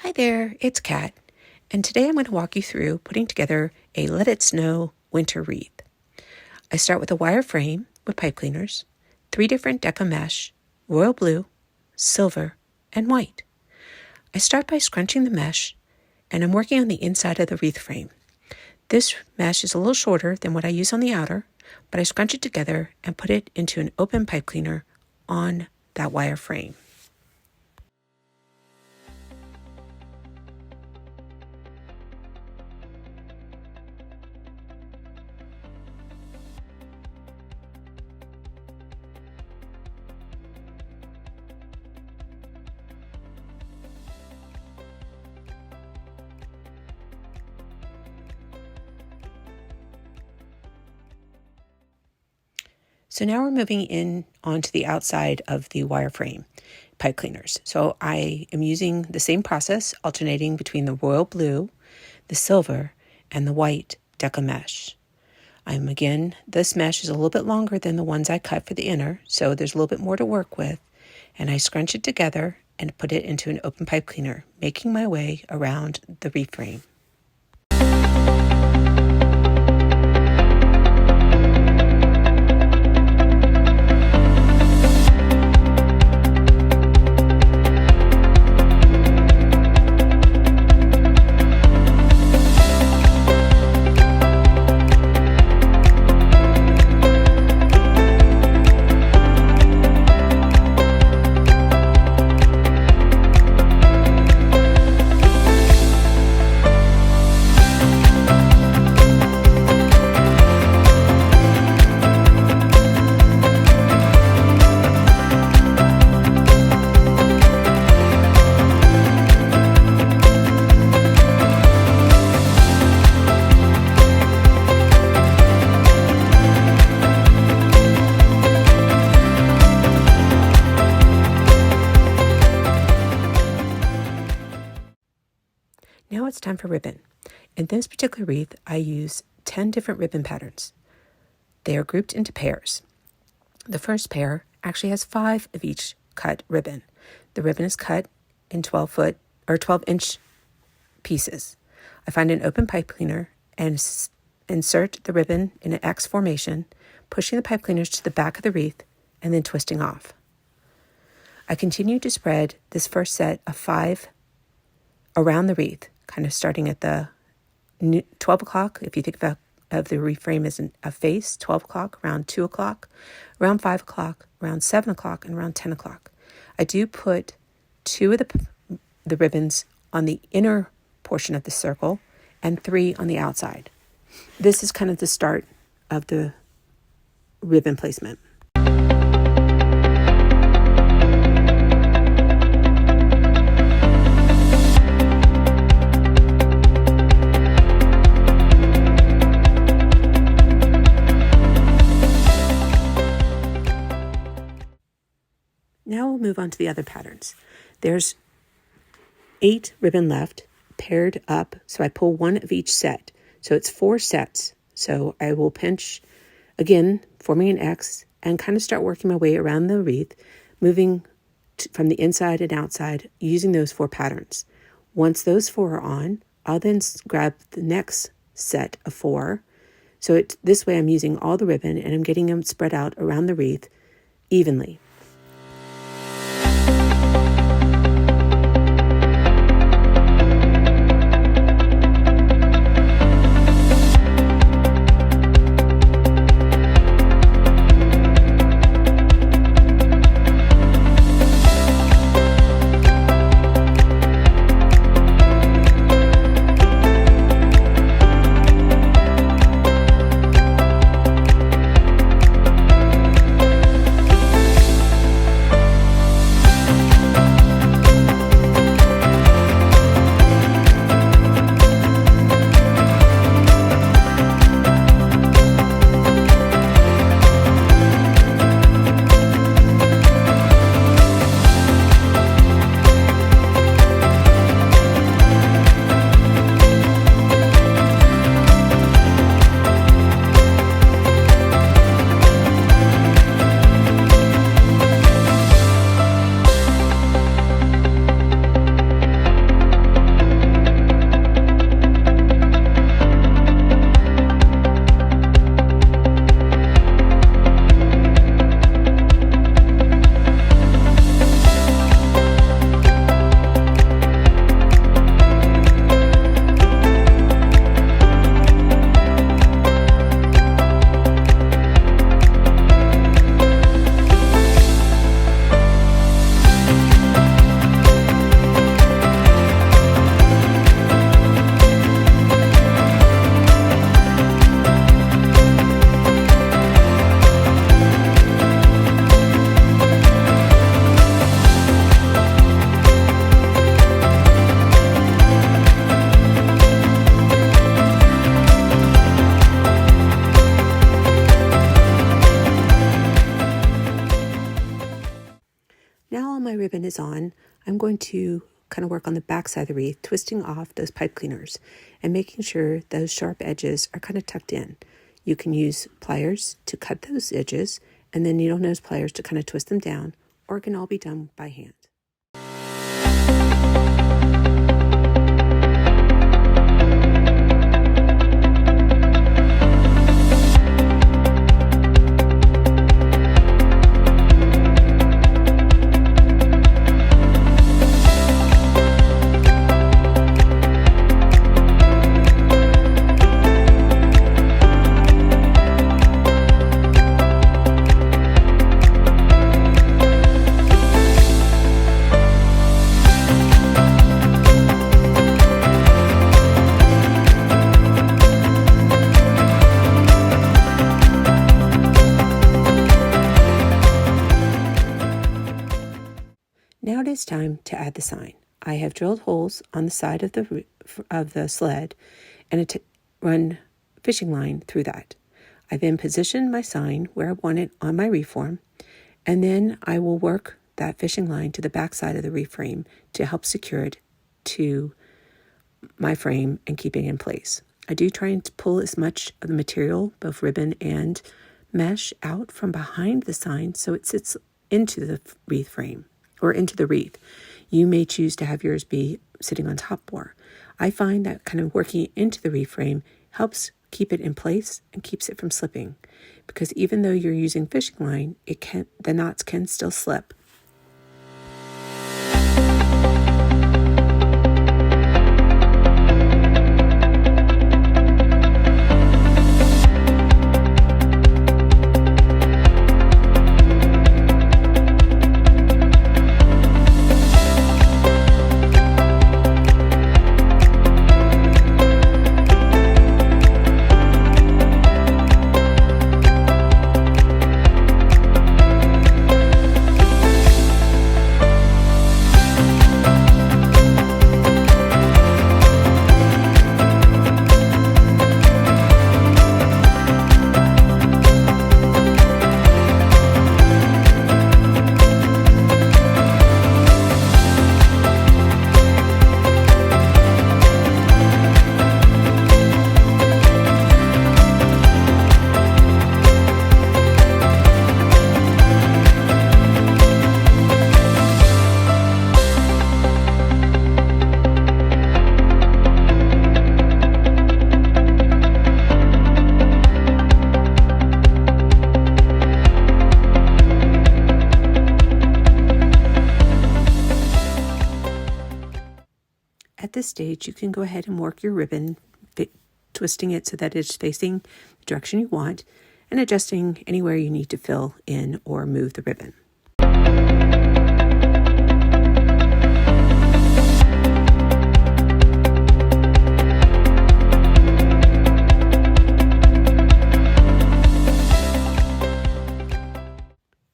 Hi there, it's Kat, and today I'm going to walk you through putting together a Let It Snow winter wreath. I start with a wire frame with pipe cleaners, 3 different Deco Mesh, royal blue, silver, and white. I start by scrunching the mesh, and I'm working on the inside of the wreath frame. This mesh is a little shorter than what I use on the outer, but I scrunch it together and put it into an open pipe cleaner on that wire frame. So now we're moving in onto the outside of the wireframe pipe cleaners. So I am using the same process, alternating between the royal blue, the silver, and the white Deco Mesh. This mesh is a little bit longer than the ones I cut for the inner, so there's a little bit more to work with. And I scrunch it together and put it into an open pipe cleaner, making my way around the wreath frame. Now it's time for ribbon. In this particular wreath, I use 10 different ribbon patterns. They are grouped into pairs. The first pair actually has 5 of each cut ribbon. The ribbon is cut in 12-inch pieces. I find an open pipe cleaner and insert the ribbon in an X formation, pushing the pipe cleaners to the back of the wreath and then twisting off. I continue to spread this first set of 5 around the wreath, kind of starting at the 12 o'clock, if you think of the wreath frame as a face, 12 o'clock, around 2 o'clock, around 5 o'clock, around 7 o'clock, and around 10 o'clock. I do put 2 of the ribbons on the inner portion of the circle and 3 on the outside. This is kind of the start of the ribbon placement. Now we'll move on to the other patterns. There's 8 ribbon left, paired up, so I pull 1 of each set. So it's 4 sets. So I will pinch, again, forming an X, and kind of start working my way around the wreath, moving from the inside and outside, using those 4 patterns. Once those 4 are on, I'll then grab the next set of 4. So this way I'm using all the ribbon, and I'm getting them spread out around the wreath evenly. ribbon is on, I'm going to kind of work on the back side of the wreath, twisting off those pipe cleaners and making sure those sharp edges are kind of tucked in. You can use pliers to cut those edges and then needle nose pliers to kind of twist them down, or it can all be done by hand. Now it is time to add the sign. I have drilled holes on the side of the sled and run fishing line through that. I then position my sign where I want it on my wreath form, and then I will work that fishing line to the back side of the wreath frame to help secure it to my frame and keep it in place. I do try and pull as much of the material, both ribbon and mesh, out from behind the sign so it sits into the wreath frame or into the wreath. You may choose to have yours be sitting on top more. I find that kind of working into the wreath frame helps keep it in place and keeps it from slipping, because even though you're using fishing line, the knots can still slip. At this stage, you can go ahead and work your ribbon, twisting it so that it's facing the direction you want, and adjusting anywhere you need to fill in or move the ribbon.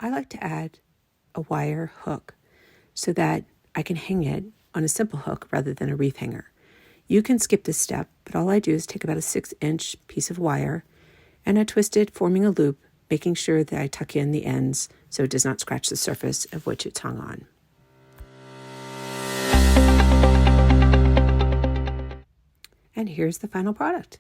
I like to add a wire hook so that I can hang it on a simple hook rather than a wreath hanger. You can skip this step, but all I do is take about a 6-inch piece of wire and I twist it, forming a loop, making sure that I tuck in the ends so it does not scratch the surface of which it's hung on. And here's the final product.